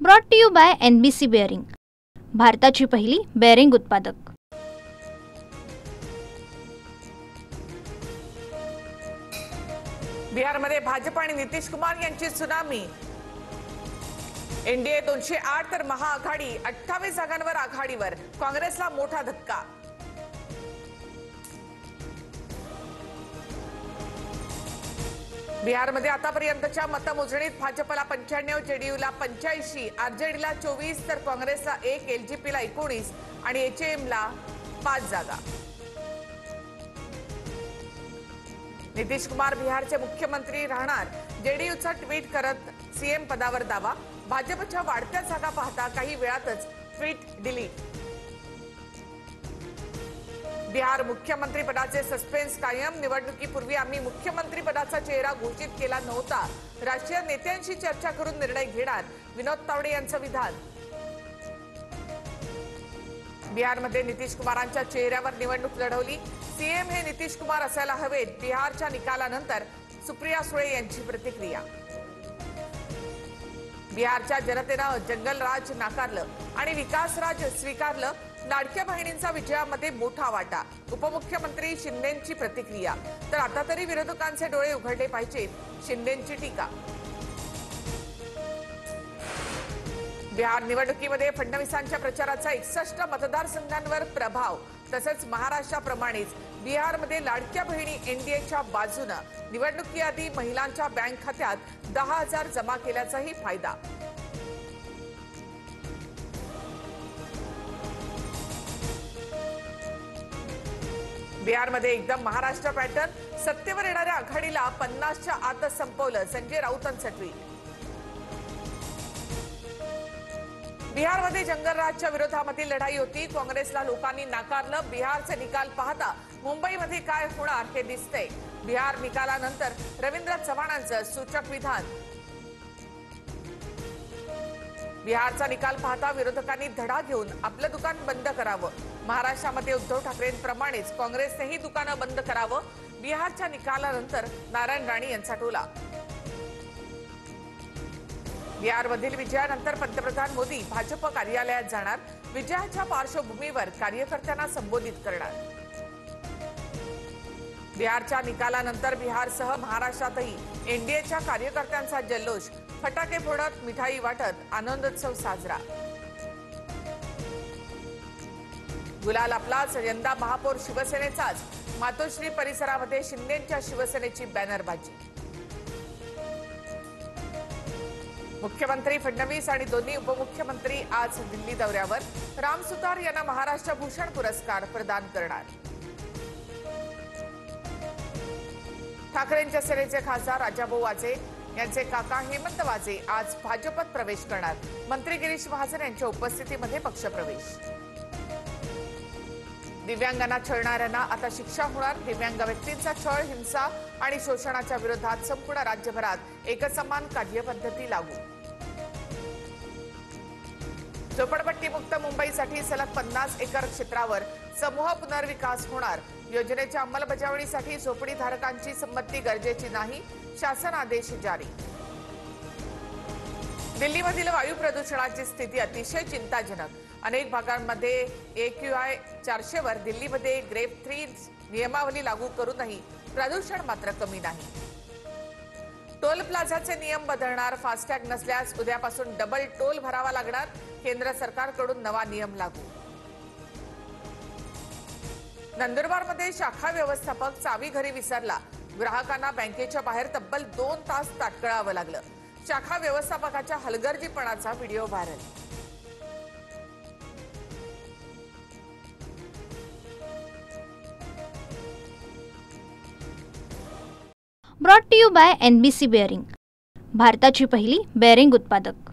Brought to you by NBC bearing, भारताची पहिली bearing उत्पादक। बिहारमध्ये भाजप आणि नितीश कुमार यांची सुनामी। एनडीए 208 तर महाआघाडी 28 जागांवर आघाडीवर, काँग्रेसला मोठा धक्का। बिहारमध्ये आतापर्यंतच्या मतमोजणीत भाजपला 95, जेडीयूला 85, आरजेडीला 24 तर काँग्रेसला 1, एलजेपीला 19 आणि एचएमला 5 जागा। नितीश कुमार बिहारचे मुख्यमंत्री राहणार, जेडीयूचा ट्विट करत सीएम पदावर दावा। भाजपच्या वाढत्या जागा पाहता काही वेळातच ट्विट डिलीट। बिहार मुख्यमंत्री पदाचे सस्पेन्स कायम। निवडणुकीपूर्वी आम्ही मुख्यमंत्री पदाचा चेहरा घोषित केला नव्हता, राष्ट्रीय नेत्यांशी चर्चा करून निर्णय घेणार, विनोद तावडे यांचं विधान। बिहारमध्ये नितीश कुमारांच्या चेहऱ्यावर निवडणूक लढवली, सीएम हे नितीश कुमार असायला हवेत, बिहारच्या निकालानंतर सुप्रिया सुळे यांची प्रतिक्रिया। बिहारच्या जनतेनं जंगलराज नाकारलं आणि विकासराज स्वीकारलं, लाडक्या बहिणींचा विजयामध्ये मोठा वाटा। उपमुख्यमंत्री शिंदेंची प्रतिक्रिया, तर आता तरी विरोधकांचे डोळे उघडले पाहिजेत, शिंदेंची टीका। बिहार निवडणुकीमध्ये फडणवीसांच्या प्रचाराचा 61 मतदारसंघांवर प्रभाव, तसंच महाराष्ट्राप्रमाणेच बिहारमध्ये लाडक्या बहिणी एनडीएच्या बाजूनं, निवडणुकीआधी महिलांच्या बँक खात्यात 10,000 जमा केल्याचाही फायदा। बिहारमध्ये एकदम महाराष्ट्र पॅटर्न, सत्तेवर येणाऱ्या आघाडीला 50च्या आतच संपवलं, संजय राऊतांचं ट्विट। बिहारमध्ये जंगलराजच्या विरोधामधील लढाई होती, काँग्रेसला लोकांनी नाकारलं, बिहारचे निकाल पाहता मुंबईमध्ये काय होणार हे दिसतंय। बिहार निकालानंतर रवींद्र चव्हाणांचं सूचक विधान। बिहारचा निकाल पाहता विरोधकांनी धडा घेऊन आपलं दुकान बंद करावं, महाराष्ट्रामध्ये उद्धव ठाकरेंप्रमाणेच काँग्रेसनेही दुकानं बंद करावं, बिहारच्या निकालानंतर नारायण राणे यांचा टोला। बिहारमधील विजयानंतर पंतप्रधान मोदी भाजप कार्यालयात जाणार, विजयाच्या पार्श्वभूमीवर कार्यकर्त्यांना संबोधित करणार। बिहारच्या निकालानंतर बिहारसह महाराष्ट्रातही एनडीएच्या कार्यकर्त्यांचा जल्लोष, फटाके फोडत मिठाई वाटत आनंदोत्सव साजरा। गुलाल आपलाच, यंदा महापौर शिवसेनेचाच, मातोश्री परिसरामध्ये शिंदेंच्या शिवसेनेची बॅनरबाजी। मुख्यमंत्री फडणवीस आणि दोन्ही उपमुख्यमंत्री आज दिल्ली दौऱ्यावर, राम सुतार यांना महाराष्ट्र भूषण पुरस्कार प्रदान करणार। ठाकरेंच्या सेनेचे खासदार राजाभाऊ वाजे यांचे काका हेमंत वाजे आज भाजपत प्रवेश करणार, मंत्री गिरीश महाजन यांच्या उपस्थितीमध्ये पक्षप्रवेश। दिव्यांगांना छळणाऱ्यांना आता शिक्षा होणार, दिव्यांग व्यक्तींचा छळ, हिंसा आणि शोषणाच्या विरोधात संपूर्ण राज्यभरात एकसमान कार्यपद्धती लागू। झोपडपट्टीमुक्त मुंबईसाठी सलग 50 एकर क्षेत्रावर समूह पुनर्विकास होणार, योजनेच्या अंमलबजावणीसाठी झोपडीधारकांची संमती गरजेची नाही, शासन आदेश जारी। दिल्लीमधील वायू प्रदूषणाची स्थिती अतिशय चिंताजनक, अनेक भागांमध्ये AQI 400 वर, दिल्लीमध्ये ग्रेड 3 नियमावली लागू करूनही प्रदूषण मात्र कमी नाही। टोल प्लाझाचे नियम बदलणार, फास्टॅग नसल्यास उद्यापासून डबल टोल भरावा लागणार, केंद्र सरकारकडून नवा नियम लागू। नंदुरबारमध्ये शाखा व्यवस्थापक चावी घरी विसरला, ग्राहकांना बँकेच्या बाहेर तब्बल 2 तास ताटकळावं लागलं, शाखा व्यवस्थापकाच्या हलगर्जीपणाचा video viral. Brought to you by NBC bearing, भारताची पहिली बेअरिंग उत्पादक।